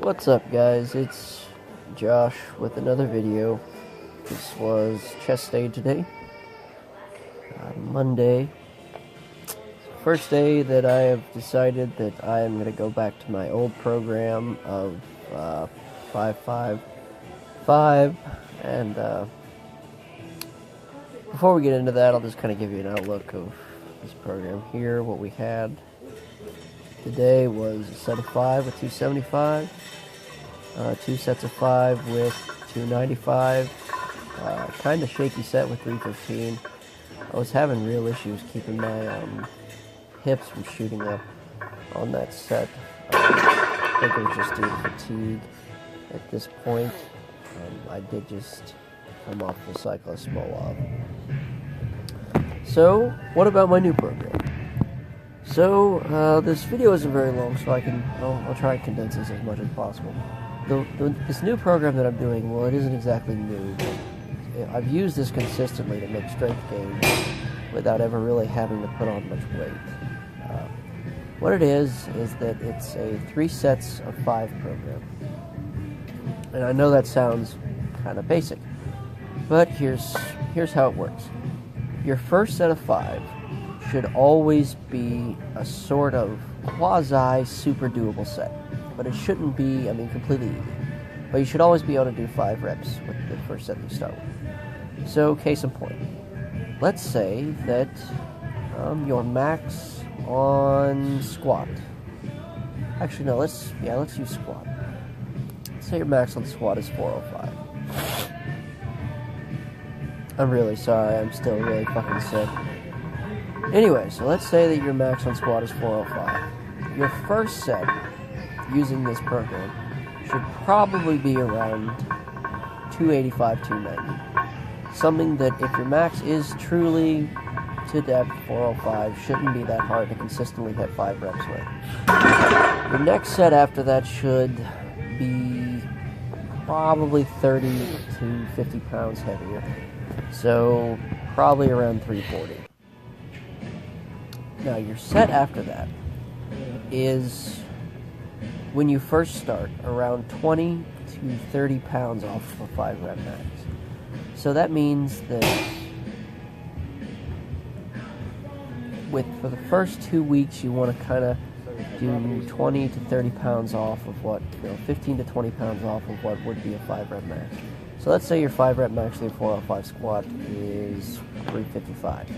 What's up, guys? It's Josh with another video. This was chest day today, Monday. First day that I have decided that I am going to go back to my old program of 5-5-5, and before we get into that, I'll just kind of give you an outlook of this program here. What we had today was a set of 5 with 275, 2 sets of 5 with 295, kind of shaky set with 315. I was having real issues keeping my hips from shooting up on that set. I think it was just due to fatigue at this point. I did just come off the cyclist roll-off. So, what about my new program? So, this video isn't very long, so I'll try and condense this as much as possible. This new program that I'm doing, well, it isn't exactly new, but I've used this consistently to make strength gains without ever really having to put on much weight. What it is that it's a 3 sets of 5 program. And I know that sounds kind of basic, but here's how it works. Your first set of 5 should always be a sort of quasi-super doable set. But it shouldn't be, completely easy. But you should always be able to do 5 reps with the first set that you start with. So, case in point. Let's say that your max on squat. Actually, no, let's use squat. Let's say your max on squat is 405. I'm really sorry, I'm still really fucking sick. Anyway, so let's say that your max on squat is 405. Your first set, using this program, should probably be around 285, 290. Something that, if your max is truly to depth 405, shouldn't be that hard to consistently hit 5 reps with. Your next set after that should be probably 30 to 50 pounds heavier. So, probably around 340. Now, your set after that is, when you first start, around 20 to 30 pounds off of a 5 rep max. So that means that for the first 2 weeks, you want to kind of do 20 to 30 pounds off of 15 to 20 pounds off of what would be a 5 rep max. So let's say your 5 rep max for your 405 squat is 355.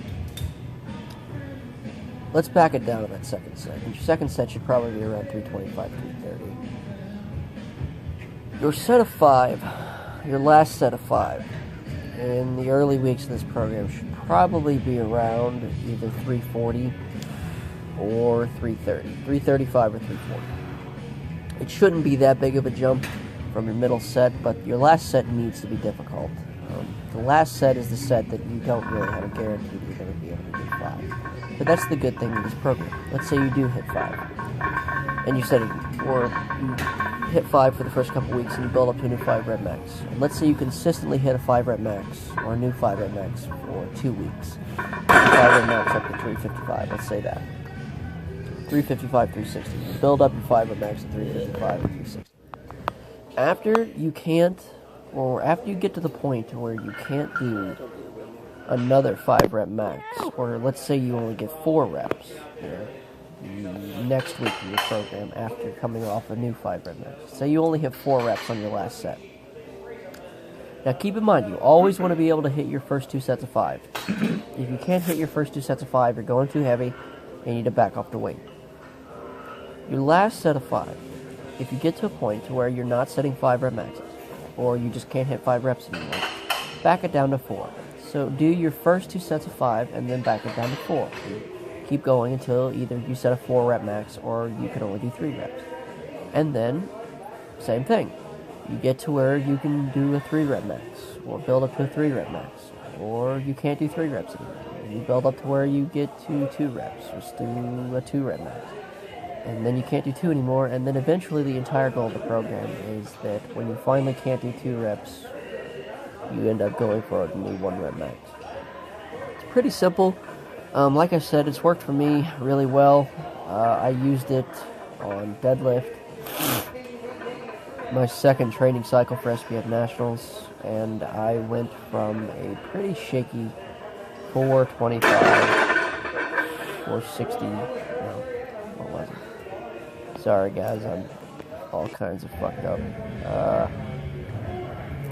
Let's back it down to that second set. Your second set should probably be around 325, 330. Your set of 5, your last set of 5, in the early weeks of this program should probably be around either 340 or 330. 335 or 340. It shouldn't be that big of a jump from your middle set, but your last set needs to be difficult. The last set is the set that you don't really have a guarantee that you're going to be able to do 5. But that's the good thing with this program. Let's say you do hit 5, and you hit 5 for the first couple weeks, and you build up to a new 5 rep max. And let's say you consistently hit a 5 rep max, or a new 5 rep max for 2 weeks. 5 rep max up to 355, let's say that. 355, 360. You build up your 5 rep max to 355 or 360. After you get to the point where you can't do another 5 rep max, or let's say you only get 4 reps next week in your program after coming off a new 5 rep max. Say you only have 4 reps on your last set. Now keep in mind, you always want to be able to hit your first 2 sets of 5. If you can't hit your first 2 sets of 5, you're going too heavy, and you need to back off the weight. Your last set of 5, if you get to a point to where you're not setting 5 rep maxes, or you just can't hit 5 reps anymore, back it down to 4. So do your first 2 sets of 5 and then back it down to 4. Keep going until either you set a 4 rep max or you can only do 3 reps. And then, same thing. You get to where you can do a 3 rep max, or build up to a 3 rep max, or you can't do 3 reps anymore. You build up to where you get to 2 reps, or just do a 2 rep max. And then you can't do 2 anymore, and then eventually the entire goal of the program is that when you finally can't do 2 reps, you end up going for a new 1 rep max. It's pretty simple. Like I said, it's worked for me really well. I used it on deadlift. my second training cycle for SPF Nationals, and I went from a pretty shaky 425, 460, no, what was it? Sorry guys, I'm all kinds of fucked up. I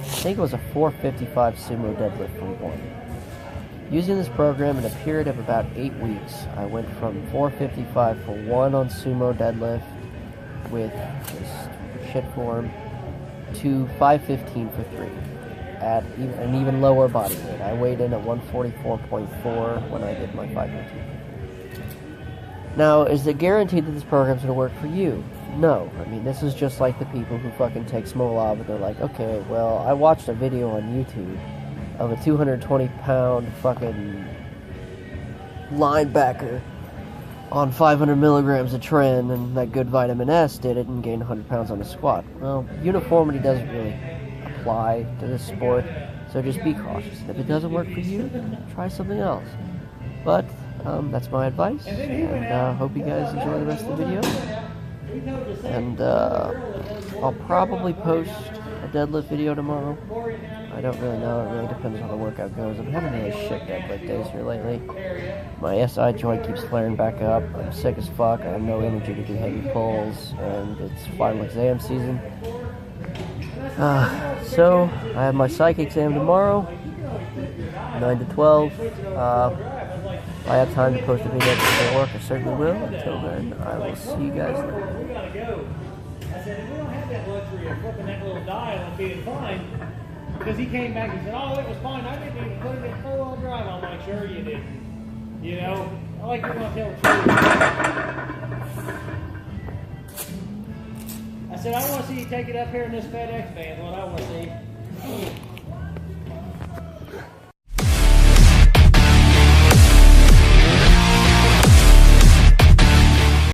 think it was a 455 sumo deadlift for 1. Using this program in a period of about 8 weeks, I went from 455 for 1 on sumo deadlift with just shit form to 515 for 3 at an even lower body weight. I weighed in at 144.4 when I did my 515. Now, is it guaranteed that this program's going to work for you? No. I mean, this is just like the people who fucking take Smolov and they're like, okay, well, I watched a video on YouTube of a 220-pound fucking linebacker on 500 milligrams of Tren, and that good vitamin S did it and gained 100 pounds on a squat. Well, uniformity doesn't really apply to this sport, so just be cautious. If it doesn't work for you, try something else. But that's my advice, and hope you guys enjoy the rest of the video. And I'll probably post a deadlift video tomorrow. I don't really know, it really depends on how the workout goes. I'm having really shit deadlift days here lately. My SI joint keeps flaring back up, I'm sick as fuck, I have no energy to do heavy pulls, and it's final exam season. So, I have my psych exam tomorrow, 9 to 12. If I have time to post a video before work, I certainly will. Until then, I will see you guys later. I said, we don't have that luxury of flipping that little dial and being fine. Because he came back and said, oh, it was fine. I didn't even put it in full-on drive. I'm like, sure you did. You know, I like you're going to tell the truth. I said, I want to see you take it up here in this FedEx van. What I want to see.